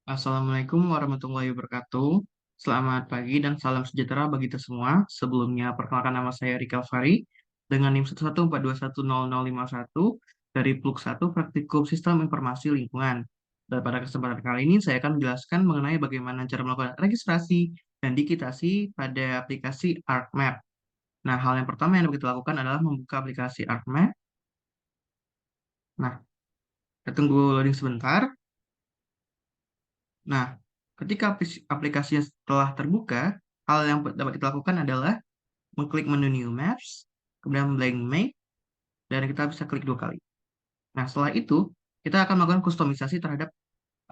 Assalamualaikum warahmatullahi wabarakatuh. Selamat pagi dan salam sejahtera bagi kita semua. Sebelumnya, perkenalkan nama saya Rika Fari dengan NIM 114210051 dari PLUK 1 Praktikum Sistem Informasi Lingkungan. Dan pada kesempatan kali ini, saya akan menjelaskan mengenai bagaimana cara melakukan registrasi dan digitasi pada aplikasi ArcMap. Nah, hal yang pertama yang dapat kita lakukan adalah membuka aplikasi ArcMap. Nah, kita tunggu loading sebentar. Nah, ketika aplikasinya telah terbuka, hal yang dapat kita lakukan adalah mengklik menu New Maps, kemudian blank map, dan kita bisa klik dua kali. Nah, setelah itu, kita akan melakukan kustomisasi terhadap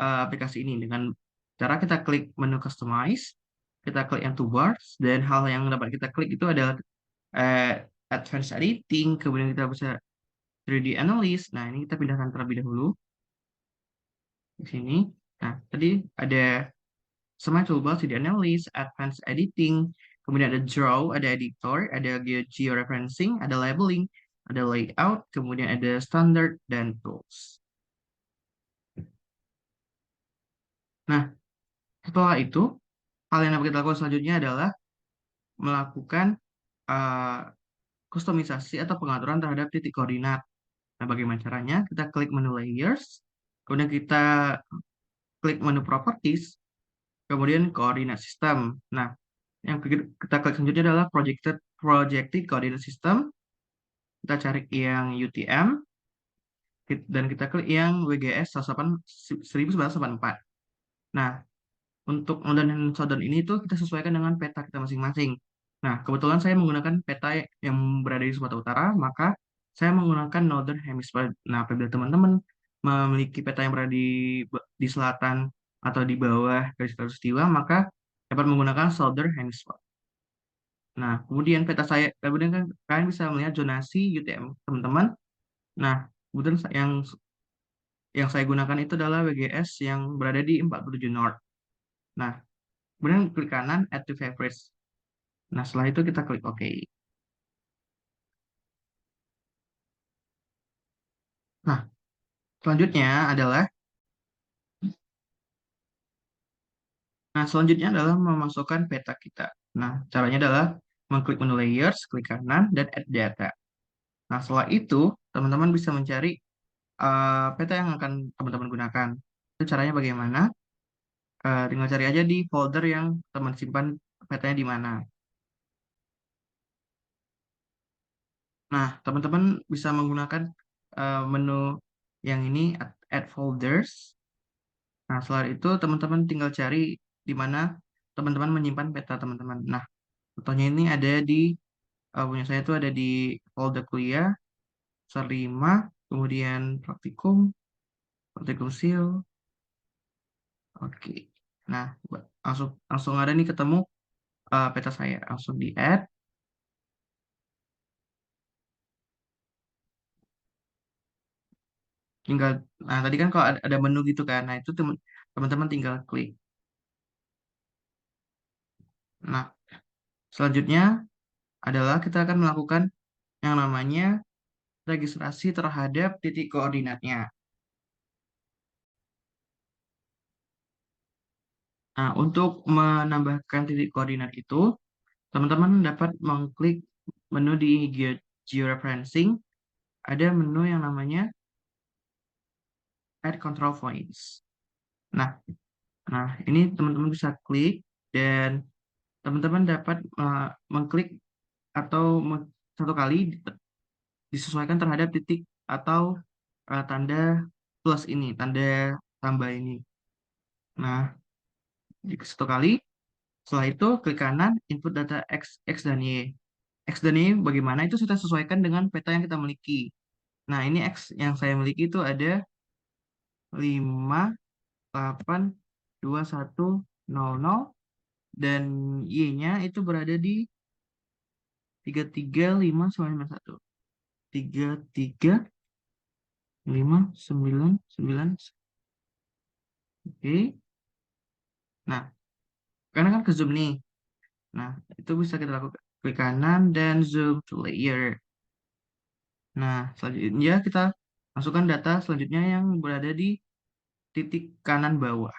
aplikasi ini dengan cara kita klik menu Customize, kita klik yang toolbars, dan hal yang dapat kita klik itu adalah Advanced Editing, kemudian kita bisa 3D Analyst. Nah, ini kita pindahkan terlebih dahulu di sini. Nah, tadi ada semua toolbar, 3D Analyst, Advanced Editing, kemudian ada Draw, ada Editor, ada Georeferencing, ada Labeling, ada Layout, kemudian ada Standard, dan Tools. Nah, setelah itu, hal yang dapat kita lakukan selanjutnya adalah melakukan uh, kustomisasi atau pengaturan terhadap titik koordinat. Nah, bagaimana caranya? Kita klik menu Layers, kemudian kita klik menu Properties, kemudian Coordinate System. Nah, yang kita klik selanjutnya adalah Projected Coordinate System. Kita cari yang UTM dan kita klik yang WGS 1984. Nah, untuk modern dan shutdown ini tuh kita sesuaikan dengan peta kita masing-masing. Nah, kebetulan saya menggunakan peta yang berada di Sumatera Utara, maka saya menggunakan Northern Hemisphere. Nah, apabila teman-teman memiliki peta yang berada di selatan atau di bawah garis khatulistiwa, maka dapat menggunakan Southern Hemisphere. Nah, kemudian kan kalian bisa melihat zonasi UTM teman-teman. Nah, kemudian yang saya gunakan itu adalah WGS yang berada di 47 North. Nah, kemudian klik kanan Add to Favorites. Nah, setelah itu kita klik OK. Nah, selanjutnya adalah memasukkan peta kita. Nah, caranya adalah mengklik menu Layers, klik kanan, dan Add Data. Nah, setelah itu, teman-teman bisa mencari peta yang akan teman-teman gunakan. Itu caranya bagaimana? Tinggal cari aja di folder yang teman simpan petanya di mana. Nah, teman-teman bisa menggunakan menu yang ini, Add Folders. Nah, setelah itu teman-teman tinggal cari di mana teman-teman menyimpan peta teman-teman. Nah, contohnya ini ada di punya saya itu ada di folder kuliah, semester 5, kemudian praktikum, praktikum sil. Oke. Nah, langsung langsung ada nih ketemu peta saya. Langsung di add. Tinggal, nah tadi kan kalau ada menu gitu kan. Nah, itu teman-teman tinggal klik. Nah, selanjutnya adalah kita akan melakukan yang namanya registrasi terhadap titik koordinatnya. Nah, untuk menambahkan titik koordinat itu, teman-teman dapat mengklik menu di georeferencing. Ada menu yang namanya Add Control Points. Nah, ini teman-teman bisa klik dan teman-teman dapat mengklik atau satu kali disesuaikan terhadap titik atau tanda plus ini, tanda tambah ini. Nah, jika satu kali, setelah itu klik kanan, input data X dan Y. X dan Y bagaimana itu kita sesuaikan dengan peta yang kita miliki. Nah, ini X yang saya miliki itu ada 582100 dan Y-nya itu berada di 335991. 335991. Oke. Nah, karena kan ke zoom nih. Nah, itu bisa kita lakukan klik kanan dan zoom to layer. Nah, selanjutnya kita masukkan data selanjutnya yang berada di titik kanan bawah.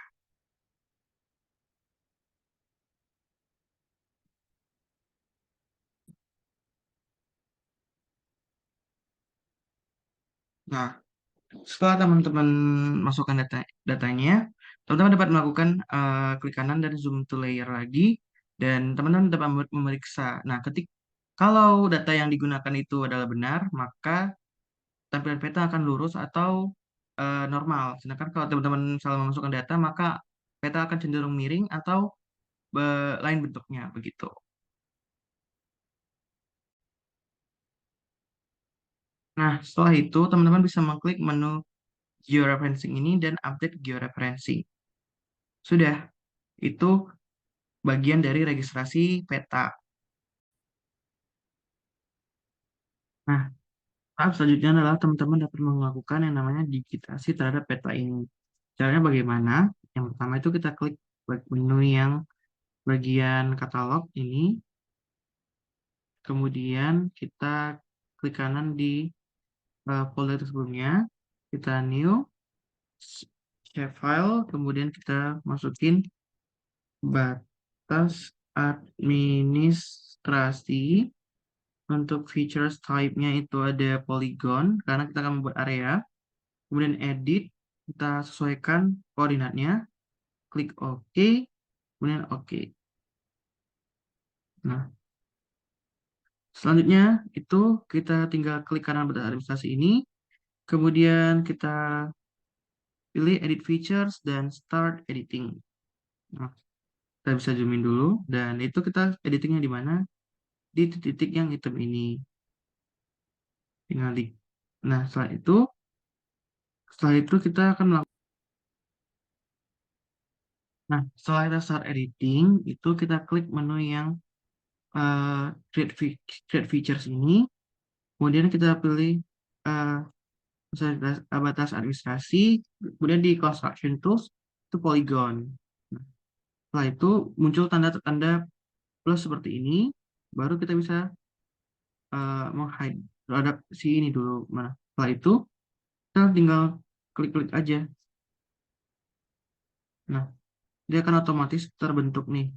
Nah, setelah teman-teman masukkan datanya, teman-teman dapat melakukan klik kanan dan zoom to layer lagi, dan teman-teman dapat memeriksa. Nah, kalau data yang digunakan itu adalah benar, maka tampilan peta akan lurus atau normal. Sedangkan kalau teman-teman salah memasukkan data, maka peta akan cenderung miring atau lain bentuknya begitu. Nah, setelah itu teman-teman bisa mengklik menu georeferencing ini dan update georeferencing. Sudah, itu bagian dari registrasi peta. Nah, tahap selanjutnya adalah teman-teman dapat melakukan yang namanya digitasi terhadap peta ini. Caranya bagaimana? Yang pertama itu kita klik menu yang bagian katalog ini, kemudian kita klik kanan di folder sebelumnya, kita new, save file, kemudian kita masukin batas administrasi. Untuk features type-nya itu ada polygon, karena kita akan membuat area. Kemudian edit, kita sesuaikan koordinatnya, klik OK, kemudian OK. Nah, selanjutnya itu kita tinggal klik kanan batas administrasi ini, kemudian kita pilih edit features dan start editing. Nah, kita bisa zoom in dulu, dan itu kita editingnya di mana? Di titik-titik yang hitam ini. Tinggal di. Nah, setelah itu kita akan melakukan. Nah, setelah kita start editing, itu kita klik menu yang create features ini, kemudian kita pilih uh, batas administrasi, kemudian di construction tools itu polygon. Nah, setelah itu muncul tanda-tanda plus seperti ini, baru kita bisa menghide terhadap si ini dulu. Nah, setelah itu kita tinggal klik-klik aja. Nah, dia akan otomatis terbentuk nih.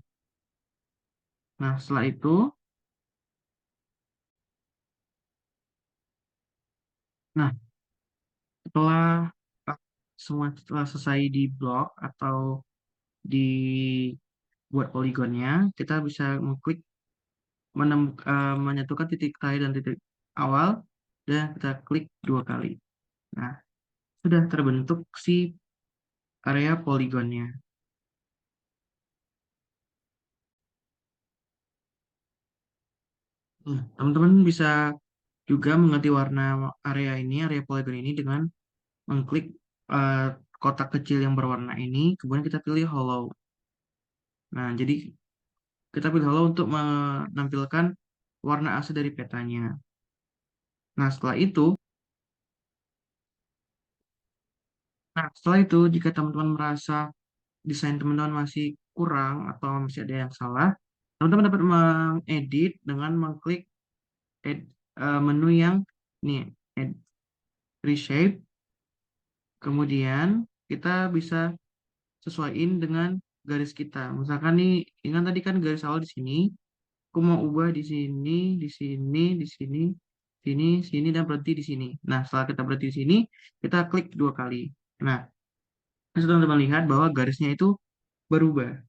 Nah, setelah itu, nah setelah setelah selesai di blok atau dibuat poligonnya, kita bisa mengklik menyatukan titik terakhir dan titik awal, dan kita klik dua kali. Nah, sudah terbentuk si area poligonnya. Teman-teman bisa juga mengganti warna area poligon ini dengan mengklik eh, kotak kecil yang berwarna ini, kemudian kita pilih hollow. Nah, jadi kita pilih hollow untuk menampilkan warna asli dari petanya. Nah, setelah itu, jika teman-teman merasa desain teman-teman masih kurang atau masih ada yang salah, teman-teman dapat mengedit dengan mengklik menu yang ini, add reshape. Kemudian kita bisa sesuaiin dengan garis kita. Misalkan nih, ingat tadi kan garis awal di sini, aku mau ubah di sini, di sini, di sini, sini, sini, dan berhenti di sini. Nah, setelah kita berhenti di sini, kita klik dua kali. Nah, teman-teman lihat bahwa garisnya itu berubah.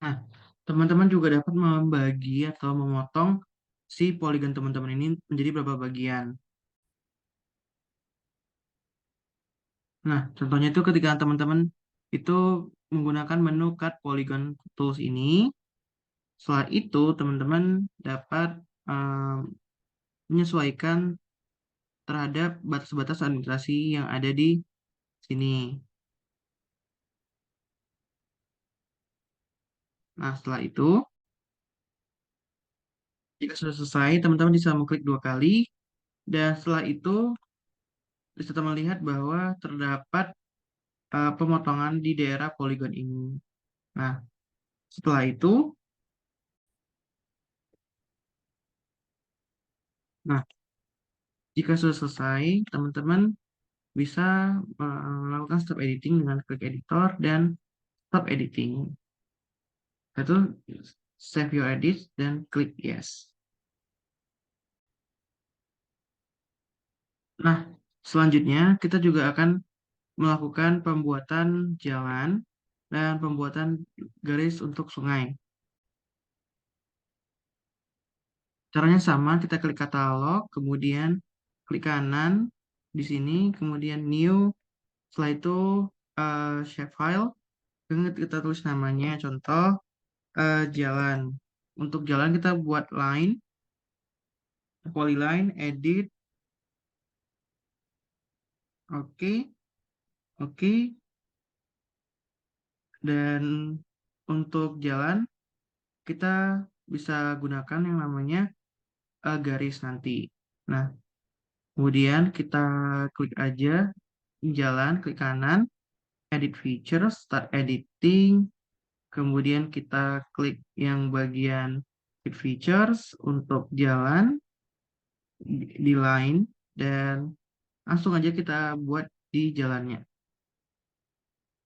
Nah, teman-teman juga dapat membagi atau memotong si poligon teman-teman ini menjadi beberapa bagian. Nah, contohnya itu ketika teman-teman itu menggunakan menu Cut Polygon Tools ini, setelah itu teman-teman dapat menyesuaikan terhadap batas-batas administrasi yang ada di sini. Nah, setelah itu, jika sudah selesai, teman-teman bisa mengklik dua kali, dan setelah itu bisa teman lihat bahwa terdapat pemotongan di daerah poligon ini. Nah, setelah itu, nah, jika sudah selesai, teman-teman bisa melakukan stop editing dengan klik editor dan stop editing. Itu save your edit, dan klik yes. Nah, selanjutnya kita juga akan melakukan pembuatan jalan dan pembuatan garis untuk sungai. Caranya sama, kita klik katalog, kemudian klik kanan di sini, kemudian new, setelah itu shapefile, kemudian kita tulis namanya, contoh jalan. Untuk jalan kita buat line, polyline, edit, oke, oke, dan untuk jalan kita bisa gunakan yang namanya garis nanti. Nah, kemudian kita klik aja jalan, klik kanan, edit features, start editing, kemudian kita klik yang bagian edit features untuk jalan di line, dan langsung aja kita buat di jalannya.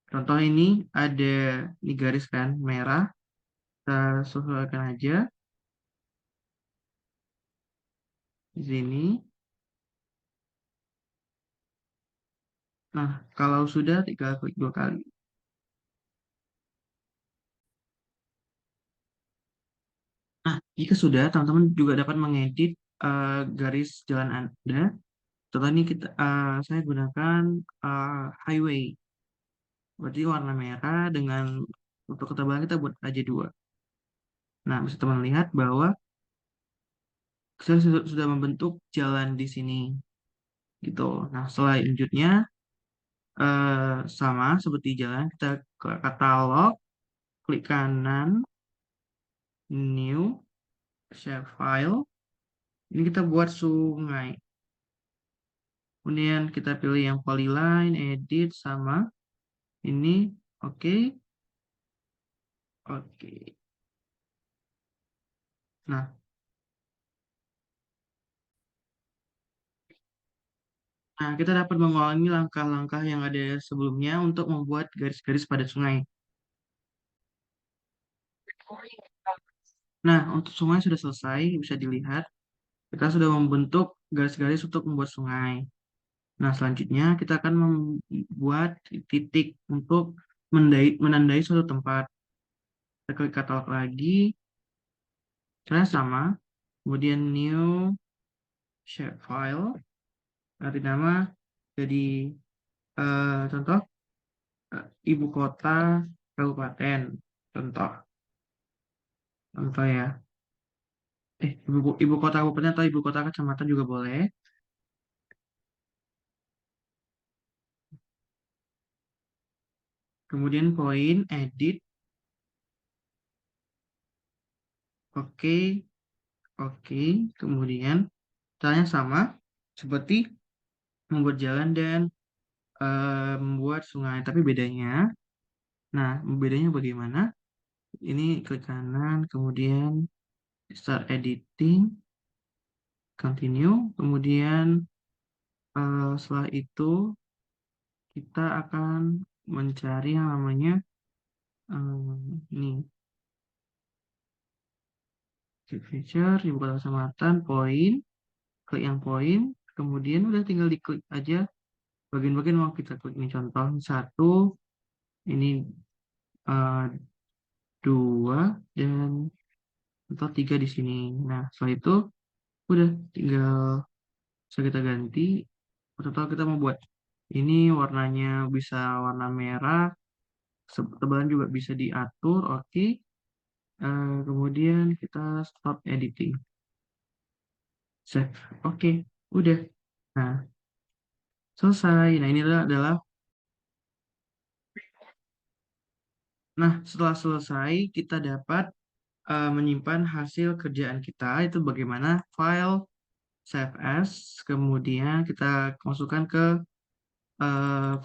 Contoh ini ada di garis kan merah, kita sesuaikan aja di sini. Nah, kalau sudah tinggal klik 2 kali. Nah, jika sudah, teman-teman juga dapat mengedit garis jalan Anda. Contoh ini saya gunakan highway. Berarti warna merah dengan untuk ketebalan kita buat aja 2. Nah, bisa teman lihat bahwa saya sudah membentuk jalan di sini. Gitu. Nah, selanjutnya sama seperti jalan, kita ke katalog, klik kanan, new, save file. Ini kita buat sungai. Kemudian kita pilih yang polyline, edit, sama. Ini, oke. Oke. Nah, kita dapat mengulangi langkah-langkah yang ada sebelumnya untuk membuat garis-garis pada sungai. Nah, untuk sungai sudah selesai, bisa dilihat. Kita sudah membentuk garis-garis untuk membuat sungai. Nah, selanjutnya kita akan membuat titik untuk menandai suatu tempat. Kita klik katalog lagi, caranya sama. Kemudian new shapefile, ganti nama jadi contoh ibu kota kabupaten. Contoh, contoh ya. Ibu kota kabupaten atau ibu kota kecamatan juga boleh. Kemudian poin, edit, oke, oke. Kemudian caranya sama seperti membuat jalan dan membuat sungai. Tapi bedanya bagaimana? Ini klik kanan, kemudian start editing, continue, kemudian setelah itu kita akan mencari yang namanya ini klik feature, ibu kota kecamatan, poin, klik yang poin, kemudian udah tinggal diklik aja bagian-bagian mau kita klik. Ini contoh 1, ini eh, 2, dan contoh 3 di sini. Nah, setelah itu udah tinggal bisa kita ganti. Contoh kita mau buat ini warnanya bisa warna merah, tebalan juga bisa diatur, oke. Kemudian kita stop editing, save, oke, udah. Nah, selesai. Nah, ini adalah. Nah, setelah selesai kita dapat menyimpan hasil kerjaan kita, itu bagaimana file save as, kemudian kita masukkan ke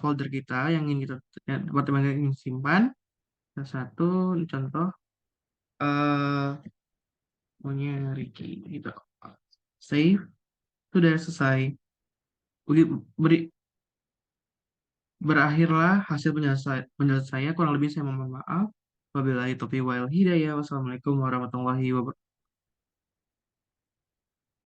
folder kita yang ingin kita departemen yang ingin simpan. Salah satu ini contoh punya Ricky gitu. Save, sudah selesai. Beri, berakhirlah hasil penyelesaian. Kurang lebih saya mohon maaf. Wabillahi taufiq wal hidayah. Wassalamualaikum warahmatullahi wabarakatuh.